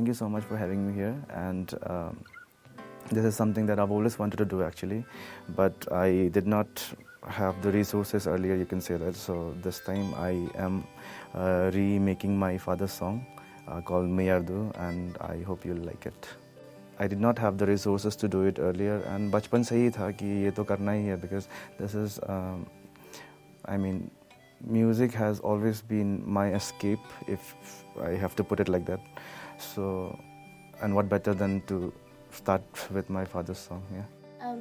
thank you so much for having me here. And this is something that I've always wanted to do actually, but I did not have the resources earlier, you can say that. So this time I am remaking my father's song called Miyar, and I hope you'll like it. I did not have the resources to do it earlier, and बचपन से ही था कि ये तो करना ही है, because this is I mean, music has always been my escape, if I have to put it like that. So, and what better than to start with my father's song, yeah.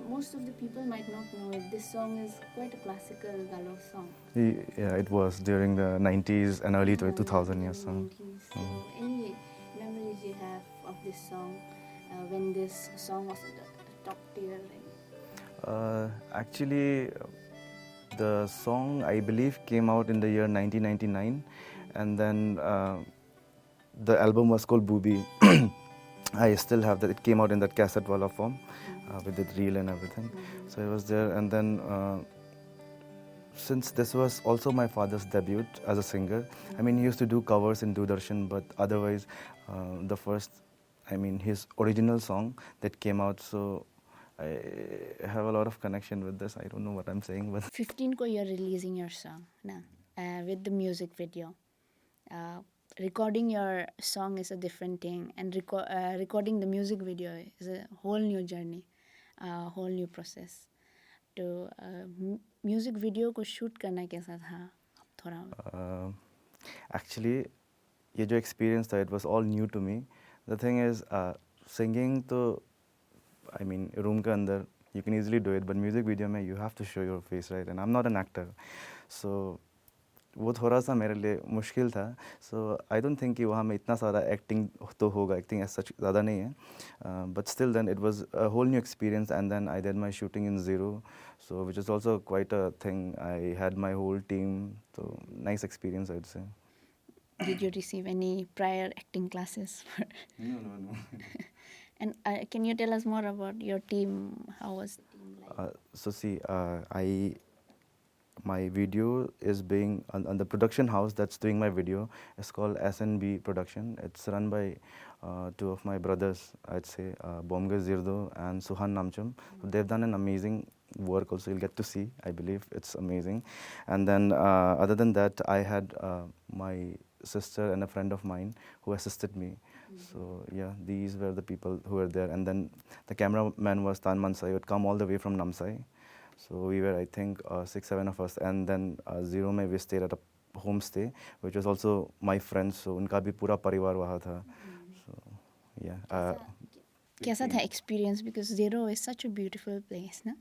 Most of the people might not know it. This song is quite a classical galo song. Yeah, it was during the 90s and early 2000 years. 90s. So any memories you have of this song when this song was at the top tier? Actually, the song I believe came out in the year 1999, and then the album was called Booby. I still have that. It came out in that cassette wala form with the reel and everything. So it was there, and then since this was also my father's debut as a singer, I mean, he used to do covers in Doordarshan, but otherwise the first, I mean, his original song that came out, so I have a lot of connection with this. I don't know what I'm saying, but 15 ko you're releasing your song with the music video. Recording your song is a different thing, and recording the music video is a whole new journey, whole new process. तो music video को shoot करना कैसा था थोड़ा? Actually, ये जो experience था, it was all new to me. The thing is, singing तो, I mean, room के अंदर you can easily do it, but music video में you have to show your face, right? And I'm not an actor, so वो थोड़ा सा मेरे लिए मुश्किल था. So I don't think कि वहाँ में इतना सारा acting तो होगा, acting as such ज़्यादा नहीं है. But still then it was a whole new experience, and then I did my shooting in Ziro, so which is also quite a thing. I had my whole team, so nice experience, I'd say. Did you receive any prior acting classes? No. And can you tell us more about your team? How was the team like? So see, my video is being on the production house that's doing my video. It's called SNB Production. It's run by two of my brothers, I'd say, Ziro and Suhan Namcham. So they've done an amazing work also. You'll get to see, I believe. It's amazing. And then other than that, I had my sister and a friend of mine who assisted me. So yeah, these were the people who were there. And then the cameraman was Tan Mansai, who had come all the way from Namsai. So we were, I think, 6-7 of us. And then Zero mein we stayed at a homestay, which was also my friends. So unka bhi pura parivar wahan tha. So yeah. कैसा था experience, because Zero is such a beautiful place, ना?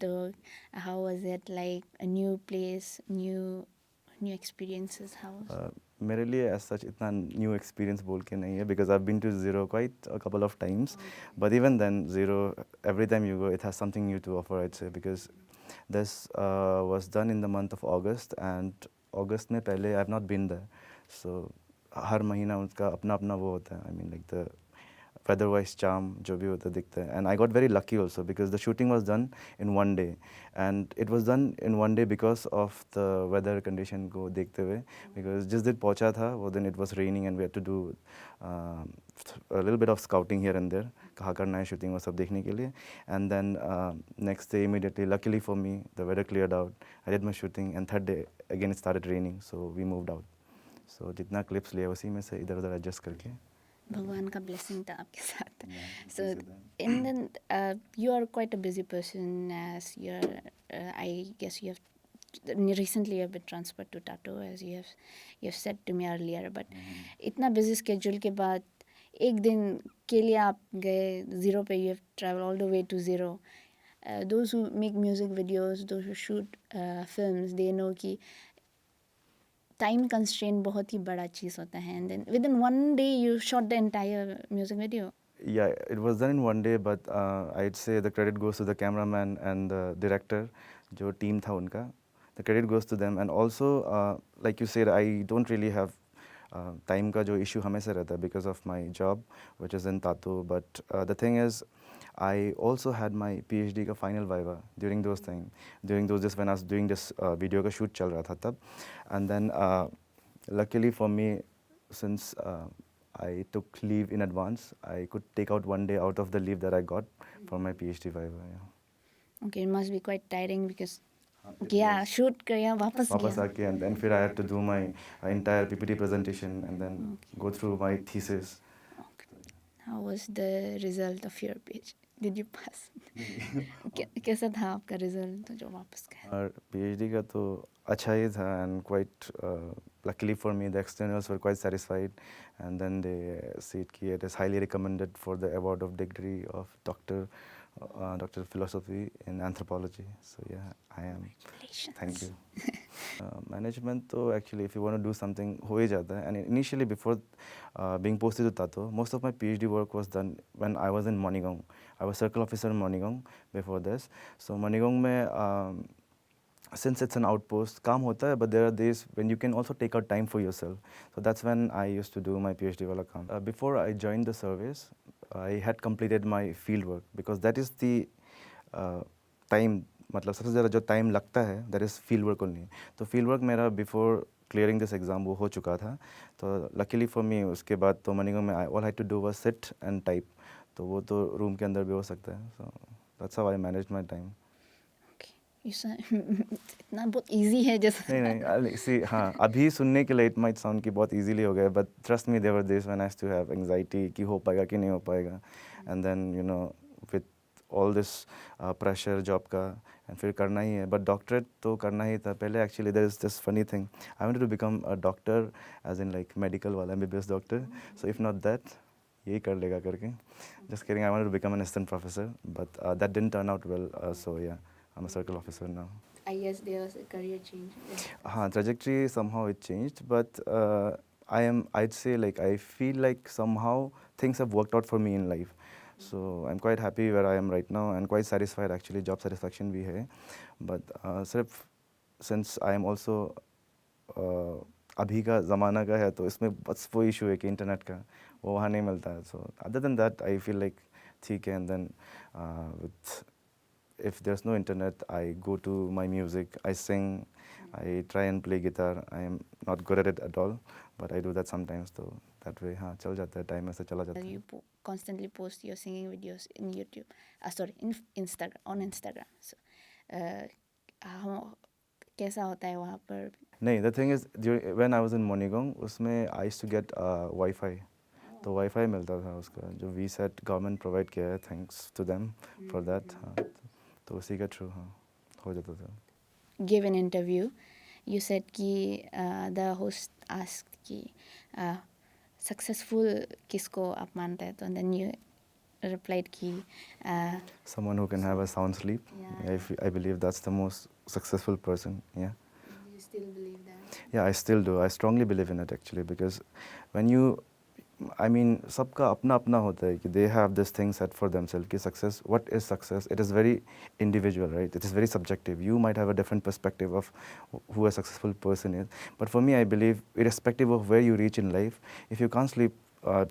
तो how was it like, a new place, new experiences? How was मेरे लिए as such इतना new experience बोल के नहीं है, because I've been to Zero quite a couple of times. But even then, Zero, every time you go, it has something new to offer, I'd say, because this was done in the month of August, and August में पहले I've not been there. So हर महीना उनका अपना अपना वो होता है. I mean, like the weather-wise charm, जो भी होता दिखता है. And I got very lucky also, because the shooting was done in one day, and it was done in one day because of the weather condition को देखते हुए. Because जिस दिन पहुंचा था, वो दिन it was raining, and we had to do a little bit of scouting here and there. कहाँ करना है shooting वो सब देखने के लिए. And then next day immediately, luckily for me, the weather cleared out. I did my shooting, and third day again it started raining, so we moved out. So जितना clips लिया उसी में से इधर उधर adjust करके. भगवान का blessing था आपके साथ. So, and then you are quite a busy person, as you're, I guess you have recently been transferred to Tato, as you have said to me earlier. But इतना busy schedule के बाद एक दिन के लिए आप गए Zero पे, you have traveled all the way to Zero. Those who make music videos, those who shoot films, they know कि time constraint बहुत ही बड़ा चीज़ होता है. And then within one day you shot the entire music video. Yeah, it was done in one day, but I'd say the credit goes to the cameraman and the director, जो team था उनका. The credit goes to them, and also like you said, I don't really have time का जो issue हमेशा रहता है because of my job, which is in Tato. But the thing is, I also had my Ph.D. का final Viva during those days when I was doing this video का shoot चल रहा था तब. And then luckily for me, since I took leave in advance. I could take out 1 day out of the leave that I got for my PhD Viva. Yeah. Okay, it must be quite tiring because It yeah, was shoot किया वापस वापस गया. आके and then फिर I had to do my entire PPT presentation and then go through my thesis. How was the result of your PhD? Did you pass? कैसा था आपका result जो वापस गए? और PhD का तो अच्छा ही था and quite luckily for me the externals were quite satisfied and then they said कि it is highly recommended for the award of degree of doctor of philosophy in anthropology. So yeah, I am. Thank you. Management तो actually if you want to do something हो ही जाता है and initially before being posted to Tato, most of my PhD work was done when I was in Monigong. I was Circle Officer in Monigong before this. So Monigong में since it's an outpost, काम होता है, but there are days when you can also take out time for yourself. So that's when I used to do my PhD वाला काम. Before I joined the service, I had completed my field work because that is the time, मतलब सबसे ज़्यादा जो time लगता है, that is field work only. तो field work मेरा before clearing this exam वो हो चुका था. तो luckily for me उसके बाद तो मनीगों में all I had to do was sit and type. तो वो तो room के अंदर भी हो सकता है. So that's how I managed my time. इतना बहुत इजी है जैसा नहीं सी हाँ अभी सुनने के लिए इट माइट साउंड कि बहुत इजीली हो गया but trust me there were days when I used to have anxiety कि हो पाएगा कि नहीं हो पाएगा and then you know with all this pressure job का एंड फिर करना ही है बट डॉक्टरेट तो करना ही था पहले actually there is this funny thing I wanted to become a doctor as in like medical वाला MBBS doctor so if not that यही कर लेगा करके just kidding I wanted to become an assistant professor but that didn't turn out well so yeah I am a circle officer now. I guess there was a career change. Trajectory somehow it changed, but I'd say like I feel like somehow things have worked out for me in life. So I'm quite happy where I am right now and quite satisfied actually, job satisfaction भी है. But सिर्फ since I am also अभी का ज़माना का है तो इसमें बस वो इशू है कि इंटरनेट का वो वहाँ नहीं मिलता है. So other than that I feel like ठीक है and then with if there's no internet, I go to my music, I sing, I try and play guitar. I am not good at it at all, but I do that sometimes. So that way, हाँ चल जाता है time ऐसे चला जाता है. You constantly post your singing videos in YouTube. Sorry, in Instagram, on Instagram. So, कैसा होता है वहाँ पर? नहीं, the thing is, when I was in Monigong, उसमें I used to get Wi-Fi. तो Wi-Fi मिलता था उसका जो VSAT government provide किया है, thanks to them for that. हाँ, तो उसी के थ्रू हाँ हो जाता था. Give an interview. You said कि the host asked कि successful किसको आप मानते हैं तो and then you replied कि someone who can have a sound sleep. Yeah. I believe that's the most successful person. Yeah. Do you still believe that? Yeah, I still do. I strongly believe in it actually because when you, I mean, सबका अपना अपना होता है कि they have this thing set for themselves कि success, what is success? It is very individual, right? It is very subjective. You might have a different perspective of who a successful person is. But for me, I believe irrespective of where you reach in life, if you can't sleep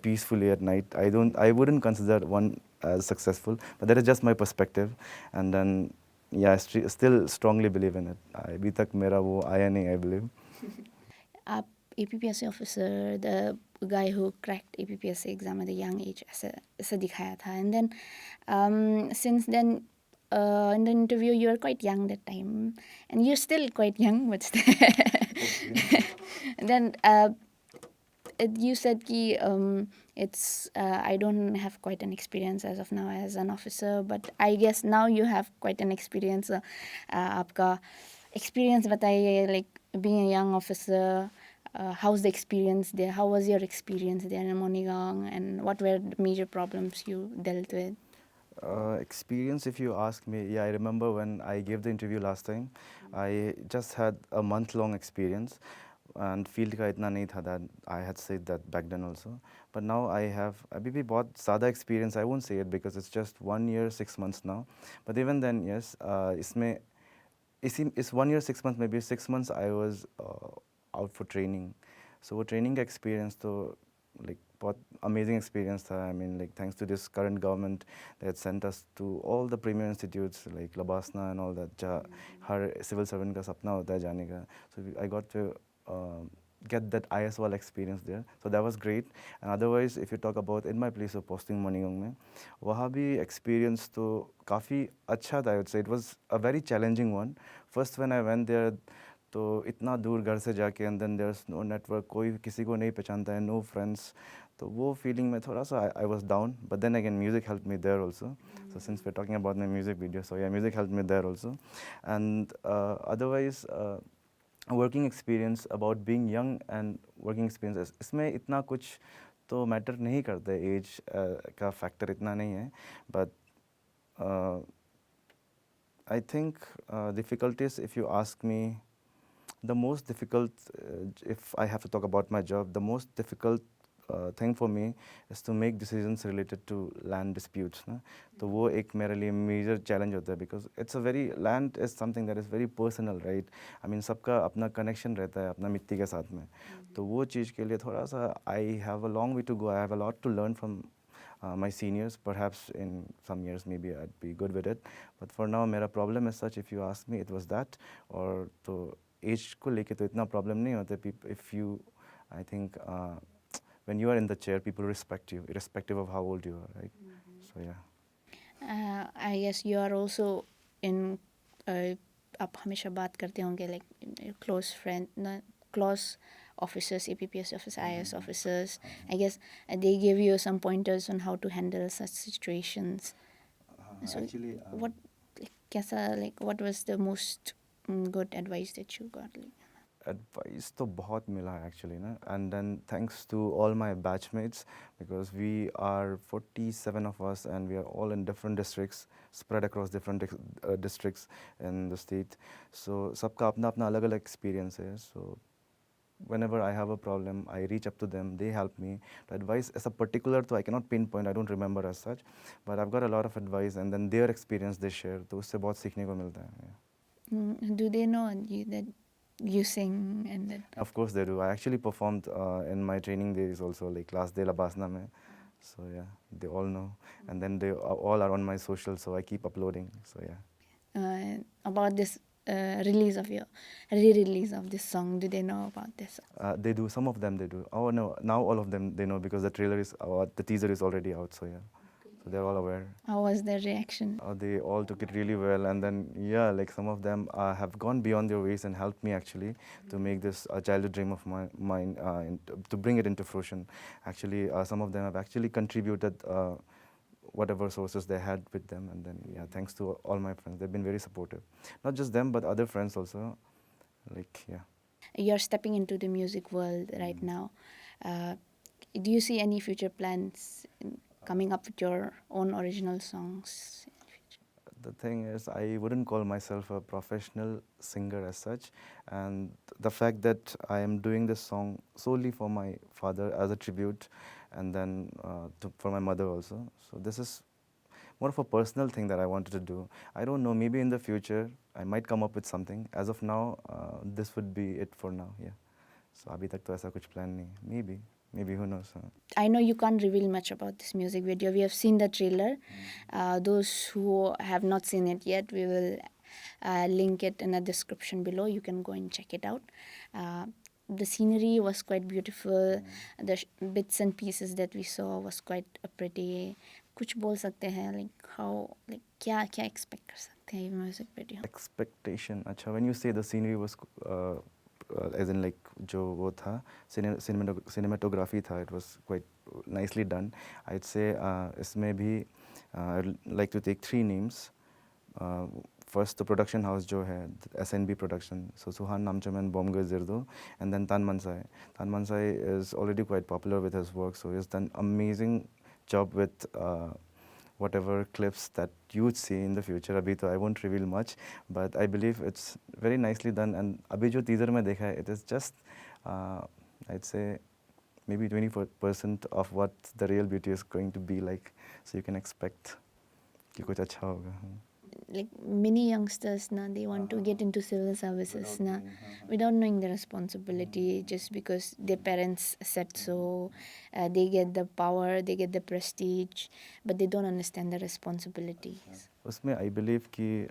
peacefully at night, I wouldn't consider one as successful. But that is just my perspective. And then, yeah, I still strongly believe in it. अभी तक मेरा वो आया नहीं, I believe. आप APPSC officer, the guy who cracked APPSC exam at a young age, ऐसा दिखाया था. And then, since then, in the interview, you were quite young that time, and you're still quite young, but and then you said कि it's I don't have quite an experience as of now as an officer, but I guess now you have quite an experience. आपका experience बताइए, like being a young officer. How's the experience there? How was your experience there in Monigang, and what were the major problems you dealt with? Experience, if you ask me, yeah, I remember when I gave the interview last time, I just had a month-long experience, and field का इतना नहीं था that I had said that back then also. But now I have अभी भी बहुत ज़्यादा experience. I won't say it because it's just 1 year 6 months now. But even then, yes, इसमें इस 1 year 6 months, maybe 6 months I was out for training. So वो training का experience तो like बहुत amazing experience था. I mean, like thanks to this current government, they had sent us to all the premier institutes like Labasna and all that. जहाँ हर civil servant का सपना होता है जाने का. So I got to get that IS wall experience there. So that was great. And otherwise, if you talk about in my place of posting Maningong में, वहाँ भी experience तो काफ़ी अच्छा था. I would say it was a very challenging one. First when I went there, तो इतना दूर घर से जाके and then there's no network, कोई किसी को नहीं पहचानता है, no friends. तो वो feeling में थोड़ा सा I was down. But then again, music helped me there also. So since we're talking about my music video, so yeah, music helped me there also. And otherwise, working experience about being young and working experience इसमें इतना कुछ तो matter नहीं करता है, as का factor इतना नहीं है. But I think difficulties if you ask me, the most difficult, if I have to talk about my job, the most difficult thing for me is to make decisions related to land disputes. ना तो वो एक मेरे लिए major challenge होता है, because it's a very, land is something that is very personal, right? I mean सबका अपना connection रहता है अपना मिट्टी के साथ में. तो वो चीज़ के लिए थोड़ा सा I have a long way to go. I have a lot to learn from my seniors. Perhaps in some years maybe I'd be good with it, but for now मेरा problem is such, if you ask me, it was that. और तो as को लेके तो इतना problem नहीं होता. If you, I think when you are in the chair, people respect you irrespective of how old you are, right? So yeah. I guess you are also in आप हमेशा बात करते होंगे like close friend, close officers, APPS officers, IS officers. I guess they give you some pointers on how to handle such situations. So Actually, what कैसा, like what was the most good advice that you got? Advice तो बहुत मिला actually ना. And then thanks to all my batchmates, because we are 47 of us and we are all in different districts, spread across different districts in the state. So सबका अपना अपना अलग अलग experience है. So whenever I have a problem, I reach up to them, they help me. The advice as a particular, so I cannot pinpoint, I don't remember as such, but I've got a lot of advice, and then their experience they share, तो उससे बहुत सीखने को मिलता है. Do they know that you sing and that? Of course they do. I actually performed in my training days also, like class de la basna mein. So yeah, they all know, and then they all are on my social, so I keep uploading. So yeah. About this release of your re-release of this song, do they know about this? They do. Some of them they do. Oh no, now all of them they know, because the trailer is, the teaser is already out. So yeah. So they're all aware. How was their reaction? They all took it really well, and then yeah, like some of them have gone beyond their ways and helped me actually to make this a childhood dream of mine, to bring it into fruition. Actually, some of them have actually contributed whatever sources they had with them, and then yeah, thanks to all my friends, they've been very supportive. Not just them, but other friends also. Like yeah. You're stepping into the music world right now. Do you see any future plans coming up with your own original songs? The thing is, I wouldn't call myself a professional singer as such, and the fact that I am doing this song solely for my father as a tribute, and then for my mother also. So this is more of a personal thing that I wanted to do. I don't know, maybe in the future I might come up with something. As of now, this would be it for now. Yeah. So अभी तक तो ऐसा कुछ plan नहीं. Maybe who knows. I know you can't reveal much about this music video. We have seen the trailer. Those who have not seen it yet, we will link it in the description below. You can go and check it out. The scenery was quite beautiful. The bits and pieces that we saw was quite pretty. कुछ बोल सकते हैं, like how, like क्या expect कर सकते हैं ये music video? Expectation. अच्छा, when you say the scenery was as in like जो वो था cinematography था, it was quite nicely done. I'd say इसमें भी I'd like to take 3 names. First, the production house जो है SNB production, so Suhan Namcham and Moge Doji, and then Tan Mansai. Tan Mansai is already quite popular with his work, so he's done amazing job with whatever clips that you would see in the future. Abhi to I won't reveal much, but I believe it's very nicely done. And abhi jo teaser mein dekha hai, it is just I'd say maybe 24% of what the real beauty is going to be like. So you can expect कि कुछ अच्छा होगा. Like many youngsters now, they want to get into civil services now without knowing the responsibility, just because their parents said so. They get the power, they get the prestige, but they don't understand the responsibilities. उसमें I believe कि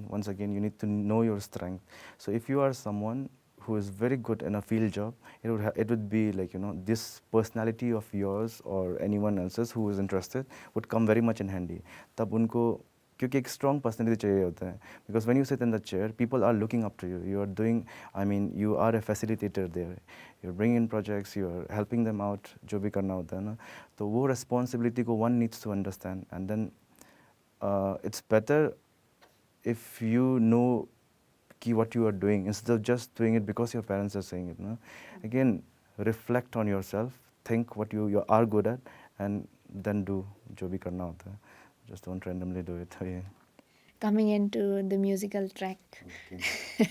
once again you need to know your strength. So if you are someone who is very good in a field job, it would be like, you know, this personality of yours or anyone else's who is interested would come very much in handy. तब उनको क्योंकि एक strong personality चाहिए होता है, because when you sit in the chair, people are looking up to you. You are doing, I mean, you are a facilitator there. You're bringing in projects, you're helping them out, जो भी करना होता है ना, तो वो responsibility को one needs to understand, and then it's better if you know what you are doing instead of just doing it because your parents are saying it. No? Again, reflect on yourself, think what you are good at, and then do जो भी करना होता है. Just don't randomly do it. Yeah. Coming into the musical track. Okay.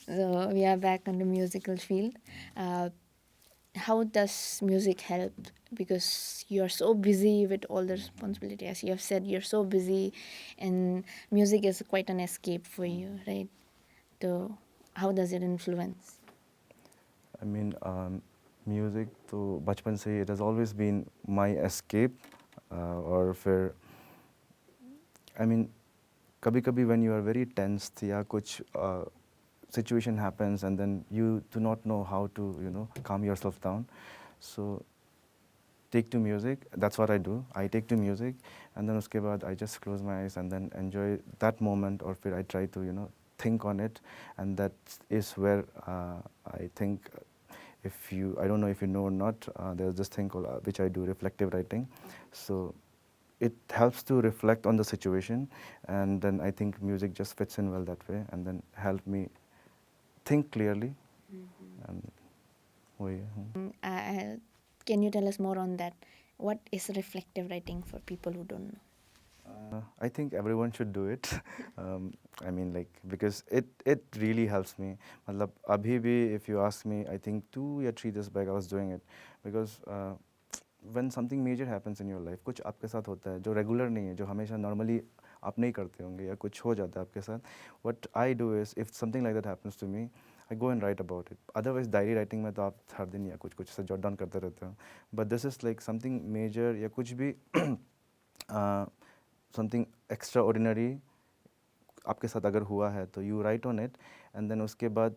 So we are back on the musical field. How does music help? Because you are so busy with all the responsibility. As you have said, you're so busy, and music is quite an escape for you, right? So how does it influence? I mean, music तो बचपन से it has always been my escape, or फिर I mean, कभी-कभी when you are very tensed या कुछ situation happens and then you do not know how to, you know, calm yourself down. So take to music. That's what I do. I take to music, and then उसके बाद I just close my eyes and then enjoy that moment, or फिर I try to, you know, think on it, and that is where I think if you, I don't know if you know or not, there's this thing called which I do, reflective writing. So it helps to reflect on the situation, and then I think music just fits in well that way, and then help me think clearly. And oh yeah. Can you tell us more on that? What is reflective writing for people who don't know? I think everyone should do it. I mean, like, because it really helps me. मतलब अभी भी, if you ask me, I think 2 or 3 days back I was doing it, because when something major happens in your life, कुछ आपके साथ होता है जो regular नहीं है, जो हमेशा normally आप नहीं करते होंगे, या कुछ हो जाता है आपके साथ. What I do is, if something like that happens to me, I go and write about it. Otherwise, diary writing में तो आप हर दिन या कुछ से jot down करते रहते हो. But this is like something major या कुछ भी something extraordinary आपके साथ अगर हुआ है, तो you write on it, and then उसके बाद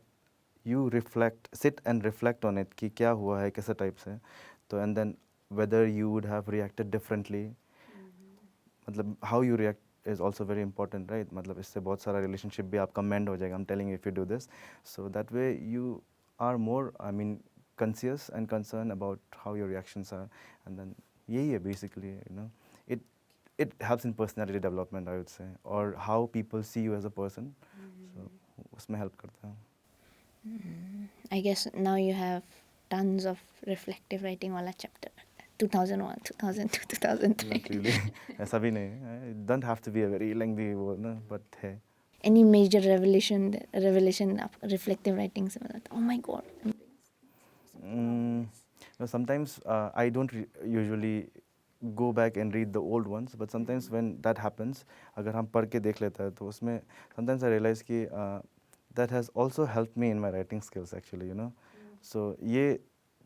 you reflect, sit and reflect on it कि क्या हुआ है, कैसे टाइप से, तो and then whether you would have reacted differently. मतलब how you react is also very important, right? मतलब इससे बहुत सारा relationship भी आपका mend हो जाएगा. I'm telling you, if you do this, so that way you are more, I mean, conscious and concerned about how your reactions are, and then यही है basically, you know, it helps in personality development, I would say, or how people see you as a person. So उसमें help करता है. I guess now you have tons of reflective writing वाला chapter. 2001, 2002, 2003. Not really. ऐसा भी नहीं है. It don't have to be a very lengthy word, no, but है. Any major revelation of reflective writing से मतलब, oh my god. No, sometimes I don't usually go back and read the old ones, but sometimes when that happens, अगर हम पढ़ के देख लेता है तो उसमें sometimes I realize कि that has also helped me in my writing skills actually, you know. So ये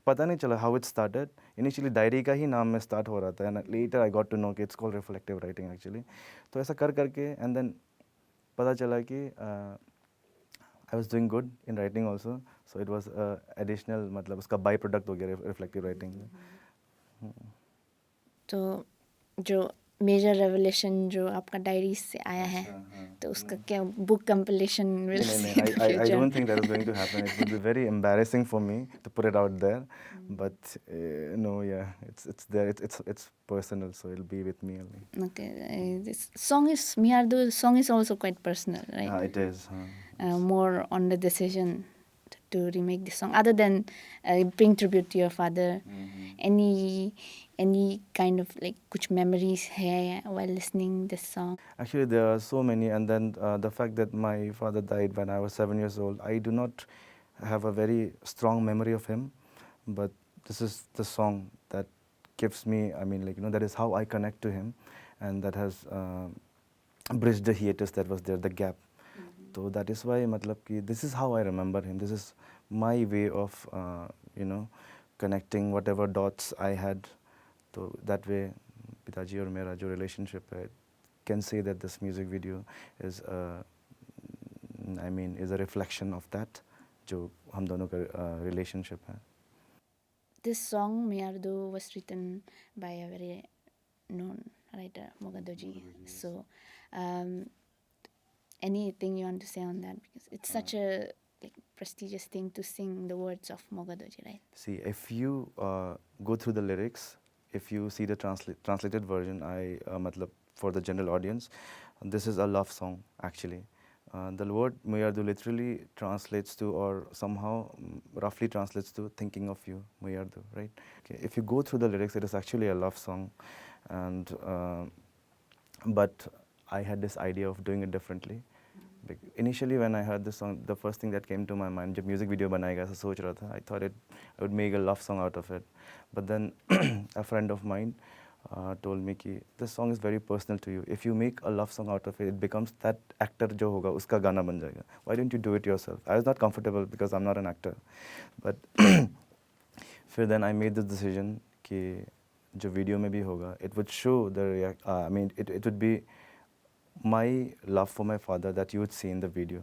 पता नहीं चला how it started. Initially diary का ही नाम में start हो रहा था, and later I got to know कि it's called reflective writing actually. तो ऐसा कर करके and then पता चला कि I was doing good in writing also, so it was additional, मतलब उसका by product हो गया reflective writing. तो जो मेजर रेवलेशन जो आपका डायरी से आया है, तो उसका क्या book compilation will see in the I future? don't think that is going to happen. It would be very embarrassing for me to put it out there, but no, yeah, it's there. It's personal, so it'll be with me only. Okay, this song is Miyar. The song is also quite personal, right? It is. More on the decision to remake this song, other than paying tribute to your father. Any kind of like कुछ memories है while listening this song? Actually, there are so many, and then the fact that my father died when I was 7 years old, I do not have a very strong memory of him, but this is the song that gives me, I mean, like, you know, that is how I connect to him, and that has bridged the hiatus that was there, the gap. So that is why, मतलब कि this is how I remember him. This is my way of, you know, connecting whatever dots I had. So that way, पिताजी और मेरा जो relationship है, can say that this music video is, I mean, is a reflection of that, जो हम दोनों का relationship है. This song, Miyar was written by a very known writer, Moge Doji. So, um, anything you want to say on that? Because it's such a like prestigious thing to sing the words of Moge Doji, right? See, if you go through the lyrics, if you see the translated version, matlab, for the general audience, this is a love song actually. The word Muyardu literally translates to, or somehow roughly translates to, thinking of you, Muyardu, right? Okay. If you go through the lyrics, it is actually a love song, and but I had this idea of doing it differently. Initially, when I heard this song, the first thing that came to my mind, जब music video बनाएगा ऐसा सोच रहा था, I thought I would make a love song out of it. But then a friend of mine told me कि this song is very personal to you. If you make a love song out of it, it becomes that actor जो होगा उसका गाना बन जाएगा. Why don't you do it yourself? I was not comfortable because I'm not an actor. But फिर then I made the decision कि जो video में भी होगा, it would show the I mean it would be my love for my father that you would see in the video.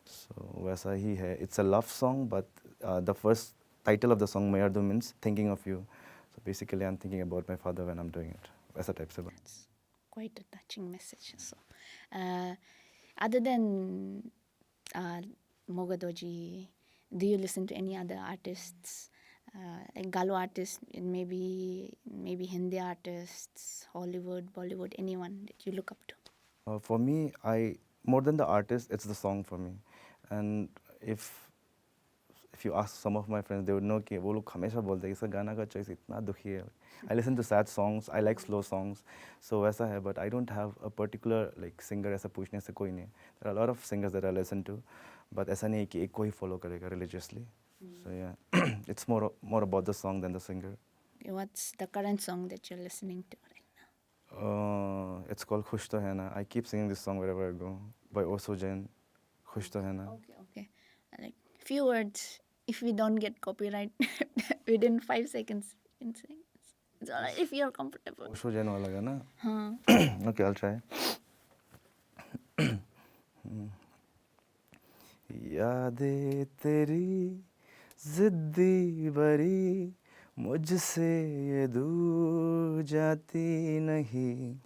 So वैसा ही है. It's a love song, but the first title of the song Mayardu means thinking of you. So basically I'm thinking about my father when I'm doing it. वैसा type से. It's quite a touching message. So, other than Moge Doji, do you listen to any other artists? Like Galo artists, maybe Hindi artists, Hollywood, Bollywood, anyone that you look up to? For me, more than the artist, it's the song for me. And if you ask some of my friends, they would know कि वो लोग हमेशा बोलते हैं कि इसका गाना का choice इतना दुखी है. I listen to sad songs, I like slow songs, so वैसा है. But I don't have a particular like singer ऐसा पूछने से कोई नहीं. There are a lot of singers that I listen to, but ऐसा नहीं है कि एक को ही follow करेगा religiously. So yeah, it's more about the song than the singer. What's the current song that you're listening to right now? It's called खुश तो है ना. I keep singing this song wherever I go by Oso Jain. खुश तो है ना. Okay. Like few words. If we don't get copyright within 5 seconds, you can sing. It's alright if you're comfortable. Oso Jain वाला गाना. हाँ. Okay, I'll try. यादें तेरी जिद्दी बरी मुझसे ये दूर जाती नहीं.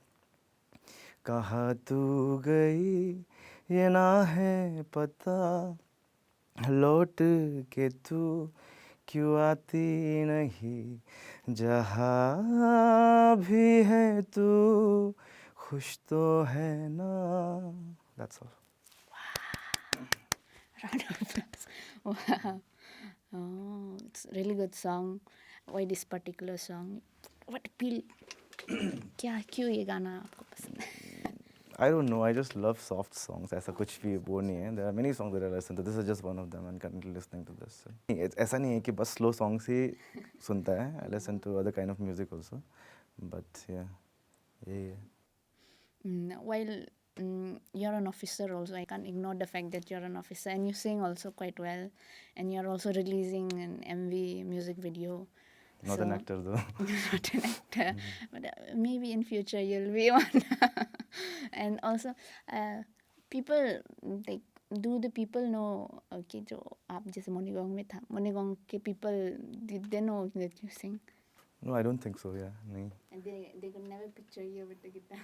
कहाँ तू गई ये ना है पता, लौट के तू क्यों आती नहीं. जहाँ भी है तू खुश तो है ना. That's all. Round of applause. Wow. Oh, it's a really good song. Why this particular song? What appeal? क्यों ये गाना आपको पसंद है? I don't know. I just love soft songs. ऐसा कुछ भी वो नहीं है. There are many songs that I listen to. This is just one of them. I'm currently listening to this. ऐसा नहीं है कि बस slow songs ही सुनता है. I listen to other kind of music also. But yeah. While you're an officer also, I can't ignore the fact that you're an officer and you sing also quite well, and you're also releasing an MV music video. Not an actor though. Not an actor, but maybe in future you'll be one. And also, people like, do the people know कि जो आप जैसे मोनीगोंग में था, मोनीगोंग के people, did they know that you sing? No, I don't think so. Yeah, नहीं. And they could never picture you with the guitar.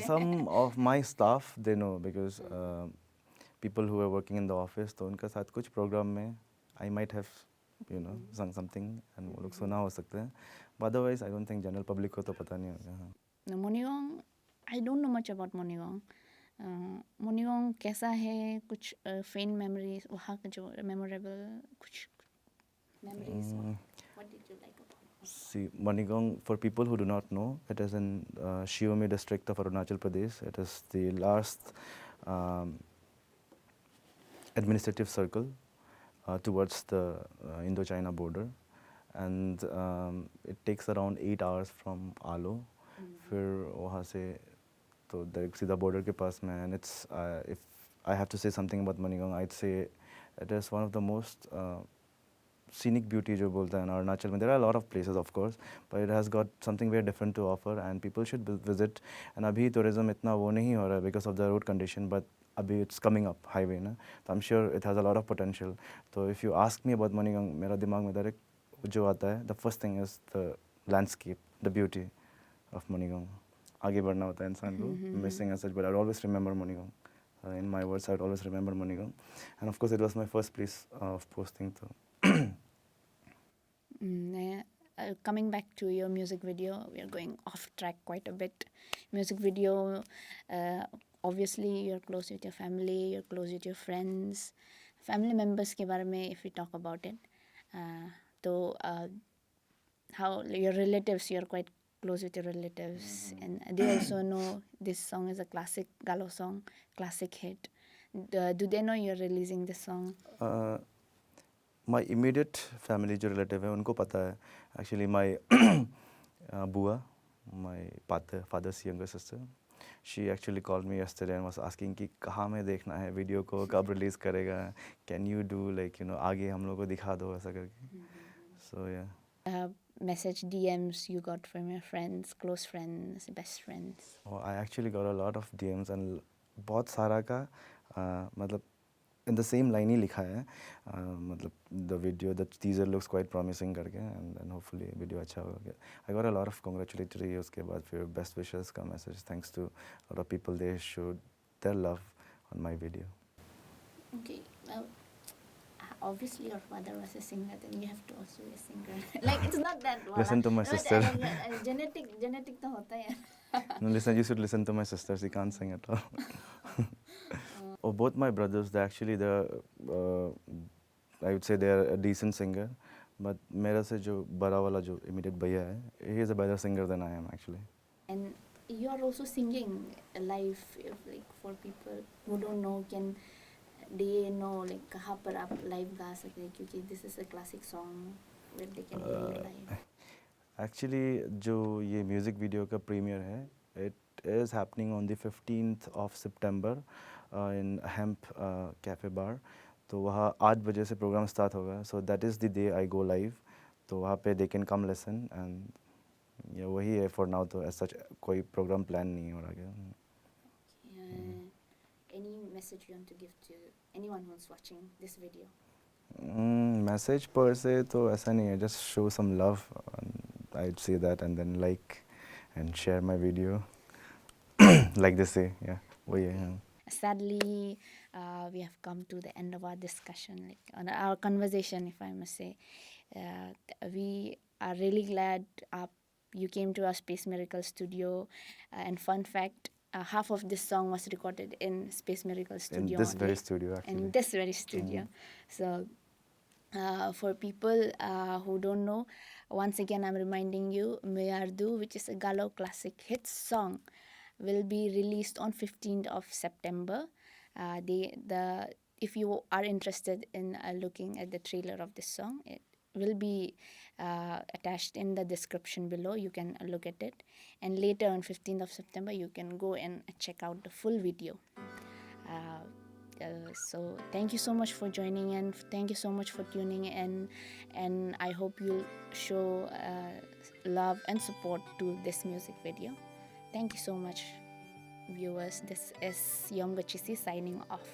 Some of my staff they know because people who are working in the office, तो उनका साथ कुछ program में I might have sung something and वो लोग सुना हो सकते हैं. But otherwise, I don't think general public को तो पता नहीं होगा. हाँ. No, Monigong, I don't know much about Monigong. Monigong कैसा है? कुछ faint memories, वहाँ का जो memorable कुछ memories. What did you like about it? See, Monigong, for people who do not know, it is in Shiyomi district of Arunachal Pradesh. It is the last administrative circle towards the Indo-China border, and it takes around 8 hours from Alo. फिर वहाँ से तो direct सीधा border के पास में, and it's if I have to say something about Monigong, I'd say it is one of the most scenic beauty जो बोलता है Arunachal में. There are a lot of places of course, but it has got something very different to offer and people should visit. And अभी tourism इतना वो नहीं हो रहा है because of the road condition, but abhi it's coming up highway na, so I'm sure it has a lot of potential. So if you ask me about Manigang, mera dimag mein direct jo aata hai, the first thing is the landscape, the beauty of Manigang. आगे बढ़ना होता है इंसान को, missing as such, but I'd always remember Manigang. In my words, I'd always remember Manigang, and of course it was my first place of posting. So coming back to your music video, we are going off track quite a bit. Music video, obviously you're close with your family, you're close with your friends. Family members के बारे में, if we talk about it, तो how your relatives, you're quite close with your relatives, and they also know this song is a classic Galo song, classic hit. Do they know you're releasing this song? My immediate family जो relative है उनको पता है. Actually my बुआ, my father's younger sister, she actually called me yesterday and was asking कि कहाँ में देखना है वीडियो को, कब रिलीज़ करेगा, can you do like आगे हम लोग को दिखा दो ऐसा करके. So yeah. Message DMs you got from your friends, close friends, best friends? Oh, I actually got a lot of DMs and बहुत सारा का मतलब in the same line ही लिखा है, मतलब the video, the teaser looks quite promising करके, and then hopefully video अच्छा होगा. I got a lot of congratulatory, उसके बाद फिर best wishes का message, thanks to a lot of people, they showed their love on my video. Okay, well, obviously your father was a singer, then you have to also be a singer. Like it's not that Listen to my sister. genetic तो होता है. No, listen, you should listen to my sisters, he can't sing at all. Oh, both my brothers, they actually, I would say they're a decent singer, but मेरा से जो बड़ा वाला जो immediate भैया है, he is a better singer than I am actually. And you are also singing live, like for people who don't know, can they know like कहाँ पर आप live गा सकते हैं, क्योंकि this is a classic song where they can hear you live. Actually, जो ये music video का premiere है, it is happening on the 15th of September in Hemp Cafe Bar. तो वहाँ 8 बजे से program start होगा. So that is the day I go live. तो वहाँ पे they can come listen, and yeah, वही है for now. तो as such कोई program plan नहीं हो रहा है. Any message you want to give to anyone who's watching this video? Message per se तो ऐसा नहीं है. Just show some love. I'd say that, and then like and share my video. Like they say, yeah. वही है. Sadly, we have come to the end of our discussion, like on our conversation, if I must say. We are really glad you came to our Space Miracle studio. And fun fact, half of this song was recorded in Space Miracle studio. In this very studio, actually. In this very studio. So, for people who don't know, once again I'm reminding you, Miyar, which is a Galo classic hit song, will be released on 15th of September. If you are interested in looking at the trailer of this song, it will be attached in the description below. You can look at it, and later on 15th of September you can go and check out the full video. So thank you so much for joining in. Thank you so much for tuning in, and I hope you'll show love and support to this music video. Thank you so much, viewers. This is Yomga Chisi signing off.